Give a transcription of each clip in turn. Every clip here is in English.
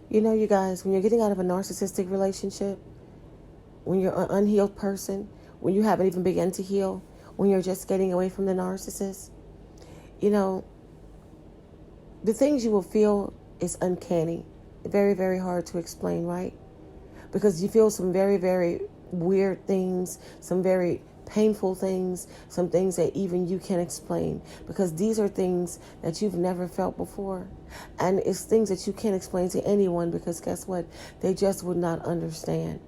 You know, you guys, when you're getting out of a narcissistic relationship, when you're an unhealed person, when you haven't even begun to heal, when you're just getting away from the narcissist, you know, the things you will feel is uncanny. Very, very hard to explain, right? Because you feel some very, very weird things, some very painful things, some things that even you can't explain, because these are things that you've never felt before. And it's things that you can't explain to anyone, because guess what? They just would not understand.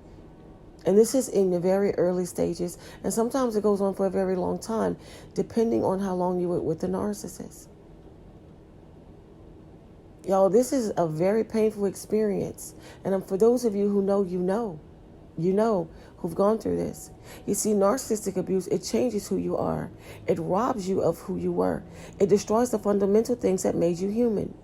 And this is in the very early stages. And sometimes it goes on for a very long time, depending on how long you were with the narcissist. Y'all, this is a very painful experience. And for those of you who know, you know, who've gone through this. You see, narcissistic abuse, it changes who you are. It robs you of who you were. It destroys the fundamental things that made you human.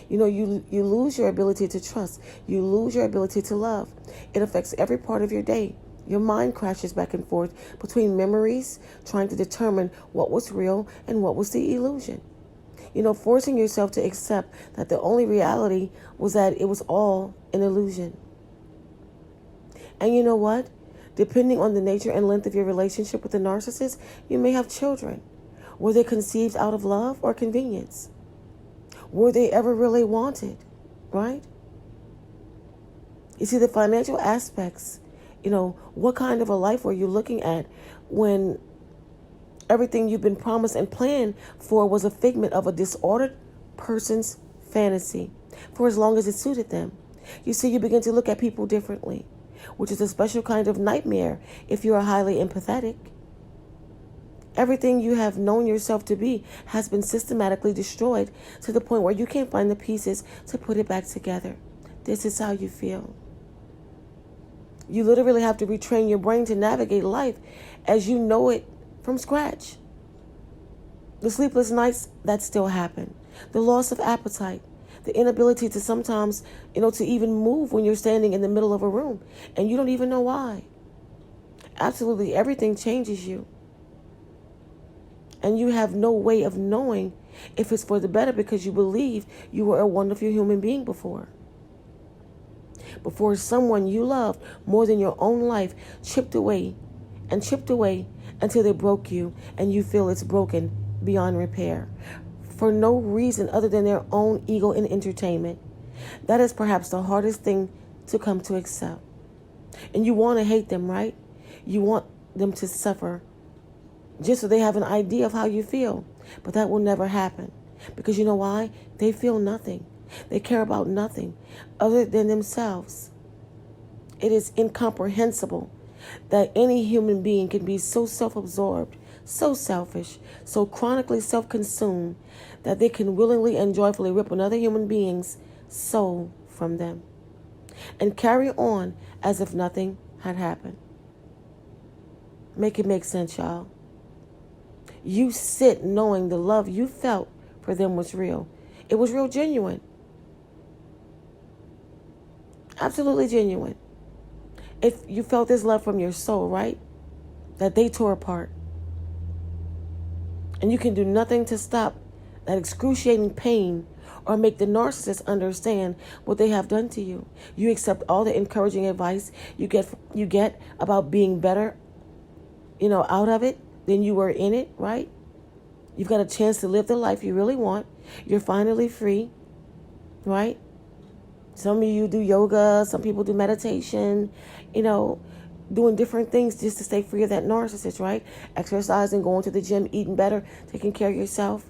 You know, you lose your ability to trust. You lose your ability to love. It affects every part of your day. Your mind crashes back and forth between memories, trying to determine what was real and what was the illusion. You know, forcing yourself to accept that the only reality was that it was all an illusion. And you know what? Depending on the nature and length of your relationship with the narcissist, you may have children. Were they conceived out of love or convenience? Were they ever really wanted? Right? You see, the financial aspects, you know, what kind of a life were you looking at when everything you've been promised and planned for was a figment of a disordered person's fantasy for as long as it suited them? You see, you begin to look at people differently, which is a special kind of nightmare if you are highly empathetic. Everything you have known yourself to be has been systematically destroyed to the point where you can't find the pieces to put it back together. This is how you feel. You literally have to retrain your brain to navigate life as you know it from scratch. The sleepless nights that still happen, the loss of appetite, the inability to sometimes, to even move when you're standing in the middle of a room and you don't even know why. Absolutely everything changes you. And you have no way of knowing if it's for the better, because you believe you were a wonderful human being before. Before someone you loved more than your own life chipped away until they broke you and you feel it's broken beyond repair. For no reason other than their own ego and entertainment. That is perhaps the hardest thing to come to accept. And you want to hate them, right? You want them to suffer just so they have an idea of how you feel. But that will never happen. Because you know why? They feel nothing. They care about nothing other than themselves. It is incomprehensible that any human being can be so self-absorbed, so selfish, so chronically self-consumed that they can willingly and joyfully rip another human being's soul from them and carry on as if nothing had happened. Make it make sense, y'all. You sit knowing the love you felt for them was real. It was real, genuine. Absolutely genuine. If you felt this love from your soul, right? That they tore apart. And you can do nothing to stop that excruciating pain or make the narcissist understand what they have done to you. You accept all the encouraging advice you get about being better, out of it than you were in it, right? You've got a chance to live the life you really want. You're finally free, right? Some of you do yoga, some people do meditation, doing different things just to stay free of that narcissist, right? Exercising, going to the gym, eating better, taking care of yourself.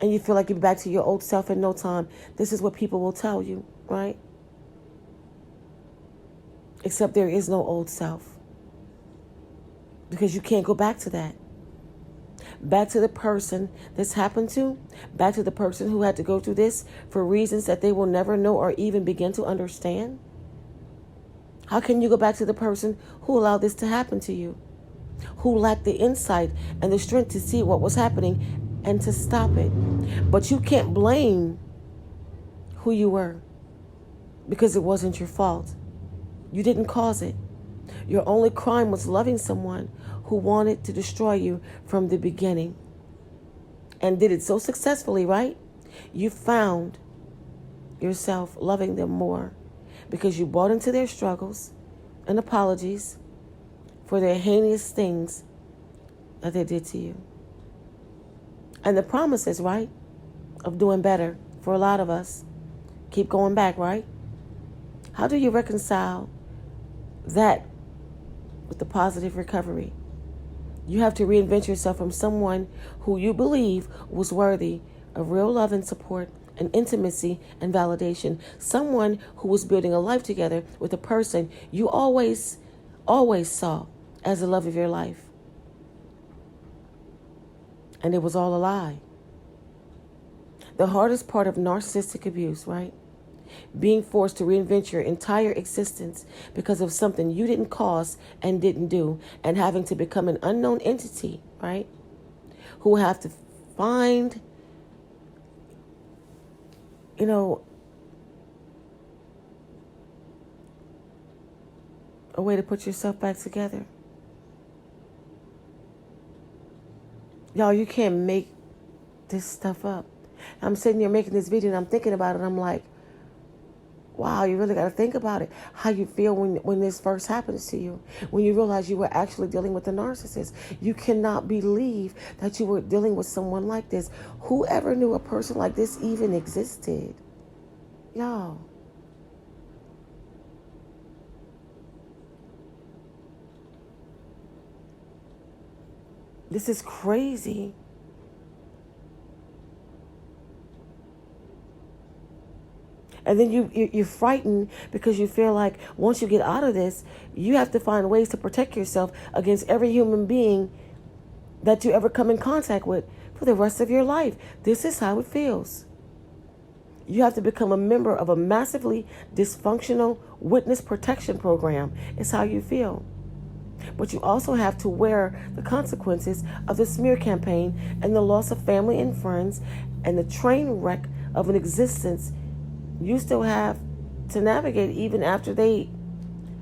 And you feel like you're back to your old self in no time. This is what people will tell you, right? Except there is no old self. Because you can't go back to that. Back to the person this happened to. Back to the person who had to go through this for reasons that they will never know or even begin to understand. How can you go back to the person who allowed this to happen to you? Who lacked the insight and the strength to see what was happening and to stop it? But you can't blame who you were, because it wasn't your fault. You didn't cause it. Your only crime was loving someone who wanted to destroy you from the beginning. And did it so successfully, right? You found yourself loving them more because you bought into their struggles and apologies for their heinous things that they did to you. And the promises, right, of doing better for a lot of us keep going back, right? How do you reconcile that with the positive recovery? You have to reinvent yourself from someone who you believe was worthy of real love and support and intimacy and validation. Someone who was building a life together with a person you always saw as the love of your life. And it was all a lie. The hardest part of narcissistic abuse, right? Being forced to reinvent your entire existence because of something you didn't cause and didn't do, and having to become an unknown entity, right? Who have to find, a way to put yourself back together. Y'all, you can't make this stuff up. I'm sitting here making this video and I'm thinking about it. And I'm like, wow, you really got to think about it. How you feel when this first happens to you. When you realize you were actually dealing with a narcissist. You cannot believe that you were dealing with someone like this. Whoever knew a person like this even existed? Y'all. This is crazy. And then you're frightened because you feel like once you get out of this, you have to find ways to protect yourself against every human being that you ever come in contact with for the rest of your life. This is how it feels. You have to become a member of a massively dysfunctional witness protection program. It's how you feel. But you also have to wear the consequences of the smear campaign and the loss of family and friends and the train wreck of an existence you still have to navigate even after they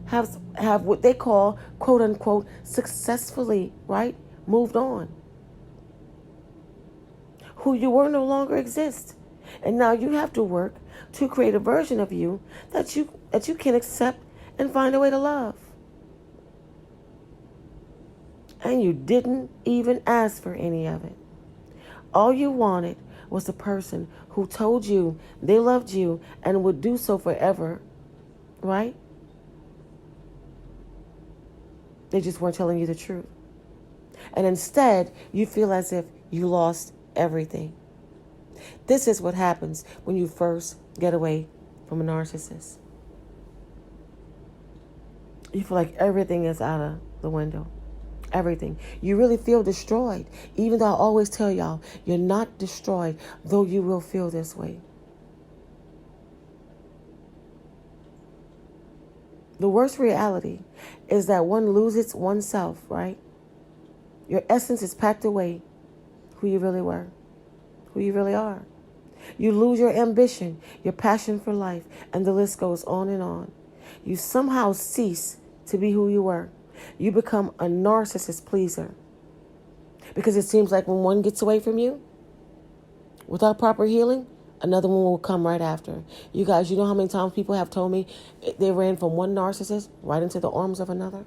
have what they call, quote unquote, successfully, right, moved on. Who you were no longer exists. And now you have to work to create a version of you that you can accept and find a way to love. And you didn't even ask for any of it. All you wanted was the person who told you they loved you and would do so forever, right? They just weren't telling you the truth. And instead, you feel as if you lost everything. This is what happens when you first get away from a narcissist. You feel like everything is out of the window. Everything. You really feel destroyed. Even though I always tell y'all, you're not destroyed, though you will feel this way. The worst reality is that one loses oneself, right? Your essence is packed away. Who you really were. Who you really are. You lose your ambition, your passion for life, and the list goes on and on. You somehow cease to be who you were. You become a narcissist pleaser. Because it seems like when one gets away from you, without proper healing, another one will come right after. You guys, you know how many times people have told me they ran from one narcissist right into the arms of another?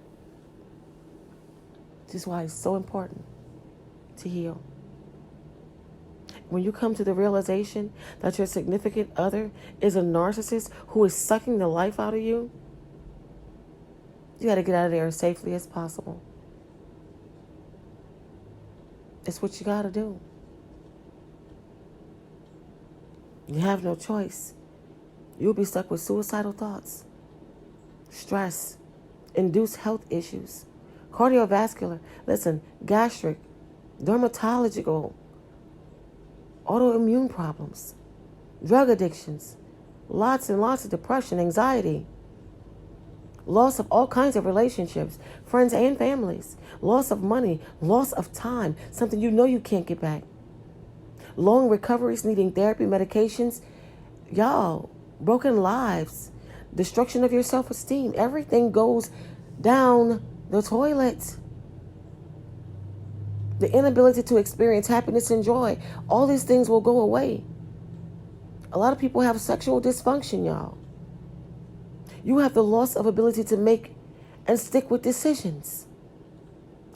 This is why it's so important to heal. When you come to the realization that your significant other is a narcissist who is sucking the life out of you, you got to get out of there as safely as possible. It's what you got to do. You have no choice. You'll be stuck with suicidal thoughts, stress, induced health issues, cardiovascular, gastric, dermatological, autoimmune problems, drug addictions, lots and lots of depression, anxiety, loss of all kinds of relationships, friends and families, loss of money, loss of time, something you know you can't get back. Long recoveries needing therapy, medications, y'all, broken lives, destruction of your self-esteem. Everything goes down the toilet. The inability to experience happiness and joy, all these things will go away. A lot of people have sexual dysfunction, y'all. You have the loss of ability to make and stick with decisions.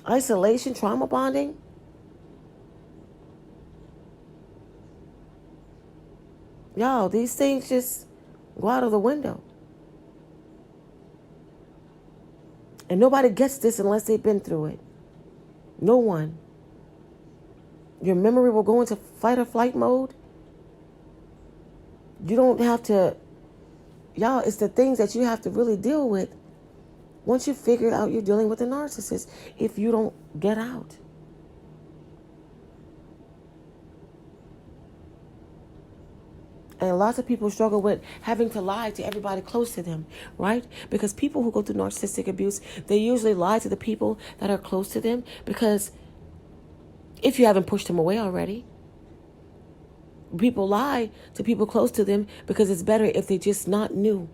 Isolation, trauma bonding. Y'all, these things just go out of the window. And nobody gets this unless they've been through it. No one. Your memory will go into fight or flight mode. You don't have to, y'all, it's the things that you have to really deal with once you figure out you're dealing with a narcissist, if you don't get out. And lots of people struggle with having to lie to everybody close to them, right? Because people who go through narcissistic abuse, they usually lie to the people that are close to them, because if you haven't pushed them away already, people lie to people close to them because it's better if they just not knew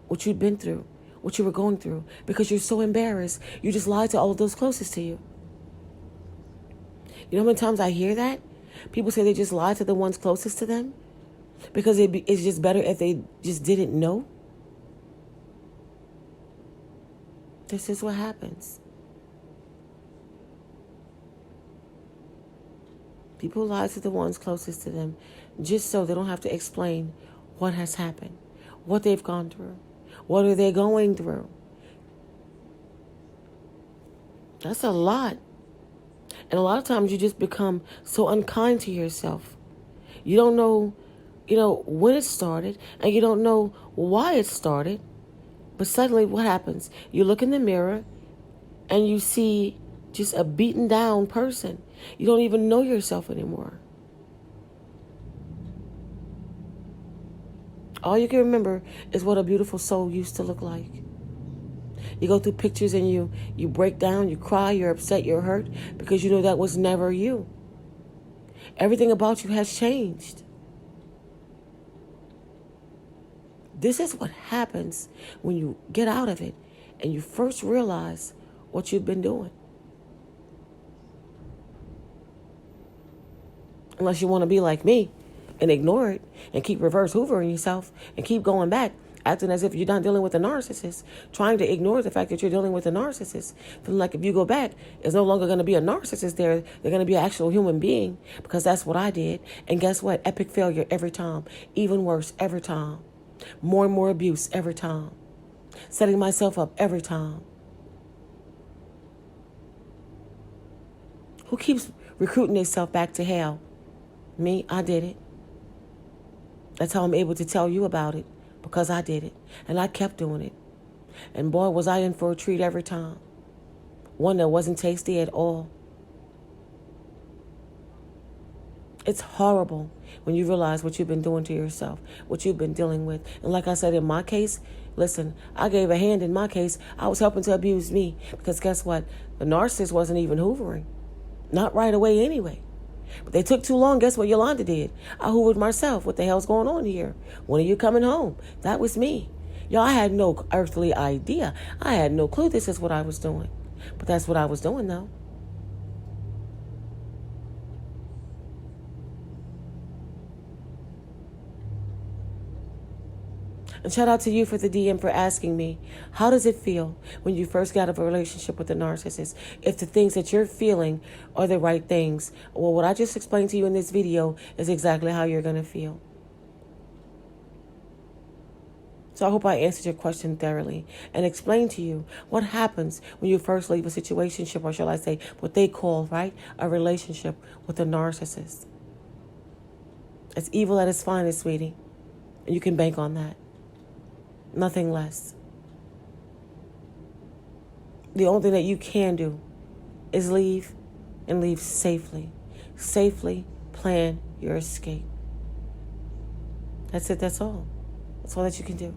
what you'd been through, what you were going through, because you're so embarrassed. You just lie to all of those closest to you. You know how many times I hear that? People say they just lie to the ones closest to them because it's just better if they just didn't know. This is what happens. People lie to the ones closest to them just so they don't have to explain what has happened, what they've gone through, what are they going through. That's a lot. And a lot of times you just become so unkind to yourself. You don't know, when it started, and you don't know why it started. But suddenly what happens? You look in the mirror and you see just a beaten down person. You don't even know yourself anymore. All you can remember is what a beautiful soul used to look like. You go through pictures and you break down, you cry, you're upset, you're hurt, because you know that was never you. Everything about you has changed. This is what happens when you get out of it and you first realize what you've been doing. Unless you want to be like me and ignore it and keep reverse hoovering yourself and keep going back, acting as if you're not dealing with a narcissist, trying to ignore the fact that you're dealing with a narcissist. Feeling like if you go back, it's no longer going to be a narcissist there. They're going to be an actual human being, because that's what I did. And guess what? Epic failure every time. Even worse every time. More and more abuse every time. Setting myself up every time. Who keeps recruiting themselves back to hell? Me, I did it. That's how I'm able to tell you about it, because I did it. And I kept doing it. And boy, was I in for a treat every time. One that wasn't tasty at all. It's horrible when you realize what you've been doing to yourself, what you've been dealing with. And like I said, in my case, listen, I gave a hand in my case. I was helping to abuse me, because guess what? The narcissist wasn't even hoovering. Not right away anyway. But they took too long. Guess what Yolanda did? I hoovered myself. What the hell's going on here? When are you coming home? That was me. Y'all, I had no earthly idea. I had no clue this is what I was doing. But that's what I was doing, though. And shout out to you for the DM for asking me, how does it feel when you first got out of a relationship with a narcissist? If the things that you're feeling are the right things. Well, what I just explained to you in this video is exactly how you're going to feel. So I hope I answered your question thoroughly and explained to you what happens when you first leave a situationship, or shall I say what they call, right, a relationship with a narcissist. It's evil at its finest, sweetie. And you can bank on that. Nothing less. The only thing that you can do is leave, and leave safely. Safely plan your escape. That's it. That's all. That's all that you can do.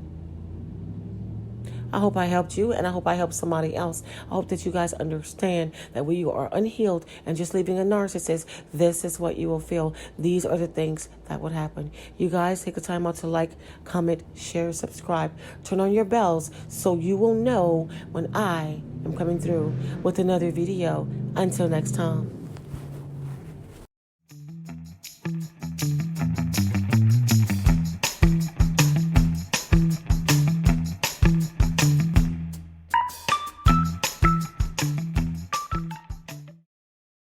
I hope I helped you, and I hope I helped somebody else. I hope that you guys understand that when you are unhealed and just leaving a narcissist, this is what you will feel. These are the things that would happen. You guys take a time out to like, comment, share, subscribe. Turn on your bells so you will know when I am coming through with another video. Until next time.